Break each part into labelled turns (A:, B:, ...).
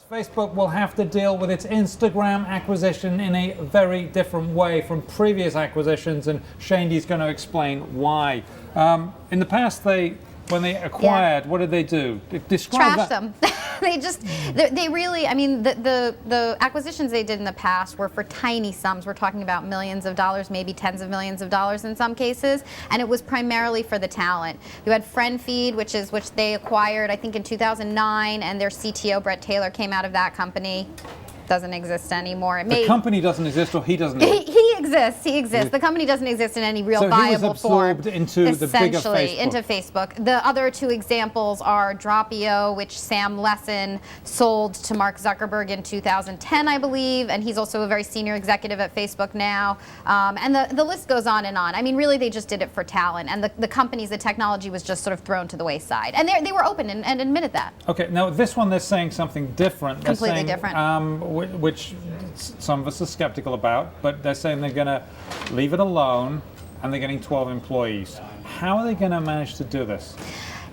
A: Facebook will have to deal with its Instagram acquisition in a very different way from previous acquisitions, and Shandy's going to explain why. In the past, when they acquired, what did they do? Describe
B: Trash them. they really, I mean, the acquisitions they did in the past were for tiny sums. We're talking about millions of dollars, maybe tens of millions of dollars in some cases, and it was primarily for the talent. You had FriendFeed, which they acquired, I think, in 2009, and their CTO, Brett Taylor, came out of that company. Doesn't exist anymore.
A: The company doesn't exist, or he doesn't exist?
B: He exists. He exists. The company doesn't exist in any real viable form.
A: So he was absorbed into the bigger Facebook.
B: Essentially, into Facebook. The other two examples are Dropio, which Sam Lessin sold to Mark Zuckerberg in 2010, I believe, and he's also a very senior executive at Facebook now. And the list goes on and on. I mean, really, they just did it for talent, and the companies, the technology was just sort of thrown to the wayside. And they were open and admitted that.
A: Okay, now this one, they're saying something different.
B: Completely different.
A: Which some of us are skeptical about, but they're saying they're going to leave it alone, and they're getting 12 employees. How are they going to manage to do this?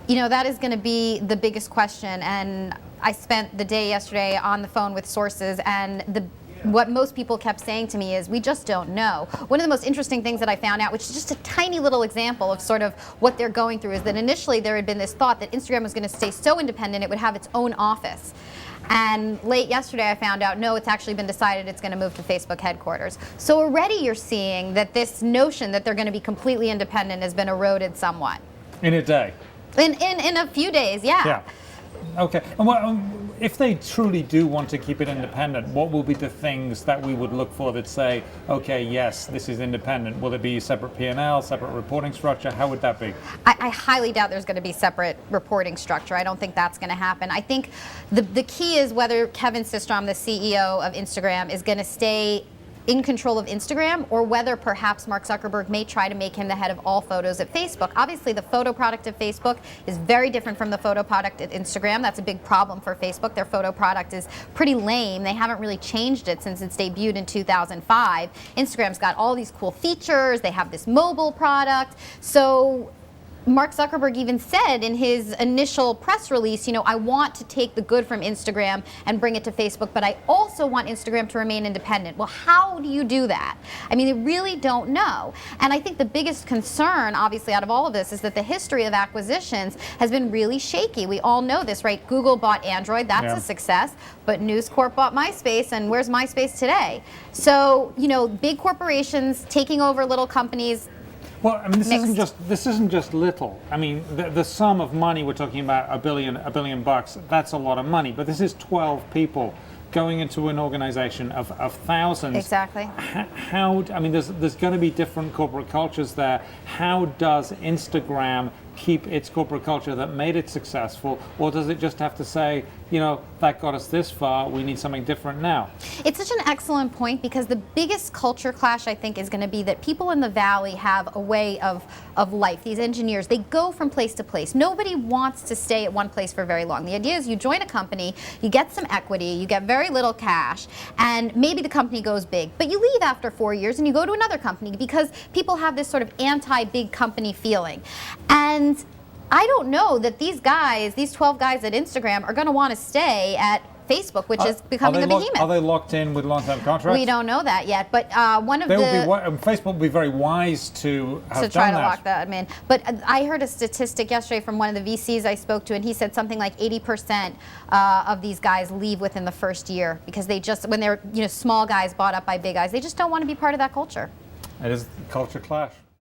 B: You know, that is going to be the biggest question, and I spent the day yesterday on the phone with sources, and what most people kept saying to me is, we just don't know. One of the most interesting things that I found out, which is just a tiny little example of sort of what they're going through, is that initially there had been this thought that Instagram was going to stay so independent it would have its own office. And late yesterday I found out, no, it's actually been decided it's going to move to Facebook headquarters. So already you're seeing that this notion that they're going to be completely independent has been eroded somewhat.
A: In a day?
B: In a few days, yeah.
A: Yeah. Okay. And what, if they truly do want to keep it independent, what will be the things that we would look for that say, okay, yes, this is independent? Will it be separate P&L, separate reporting structure? How would that be?
B: I highly doubt there's going to be separate reporting structure. I don't think that's going to happen. I think the key is whether Kevin Systrom, the CEO of Instagram, is going to stay in control of Instagram, or whether perhaps Mark Zuckerberg may try to make him the head of all photos at Facebook. Obviously, the photo product of Facebook is very different from the photo product at Instagram. That's a big problem for Facebook. Their photo product is pretty lame. They haven't really changed it since it's debuted in 2005. Instagram's got all these cool features. They have this mobile product. So Mark Zuckerberg even said in his initial press release, you know, I want to take the good from Instagram and bring it to Facebook, but I also want Instagram to remain independent. Well, how do you do that? I mean, they really don't know. And I think the biggest concern, obviously, out of all of this is that the history of acquisitions has been really shaky. We all know this, right? Google bought Android. That's a success. But News Corp bought MySpace, and where's MySpace today? So, you know, big corporations taking over little companies.
A: Well, I mean, this isn't just little. I mean, the sum of money we're talking about, a billion bucks. That's a lot of money. But this is 12 people going into an organization of thousands.
B: Exactly.
A: How? I mean, there's going to be different corporate cultures there. How does Instagram keep its corporate culture that made it successful, or does it just have to say, you know, that got us this far, we need something different now?
B: It's such an excellent point, because the biggest culture clash, I think, is going to be that people in the Valley have a way of life. These engineers, they go from place to place. Nobody wants to stay at one place for very long. The idea is you join a company, you get some equity, you get very little cash, and maybe the company goes big, but you leave after 4 years and you go to another company, because people have this sort of anti-big company feeling. And I don't know that these guys, these 12 guys at Instagram, are going to want to stay at Facebook, which is becoming a behemoth.
A: Are they locked in with long-term contracts?
B: We don't know that yet, but
A: Facebook would be very wise to have done that.
B: To try to lock that in. But I heard a statistic yesterday from one of the VCs I spoke to, and he said something like 80% of these guys leave within the first year, because they just, when they're, you know, small guys bought up by big guys, they just don't want to be part of that culture.
A: It is a culture clash.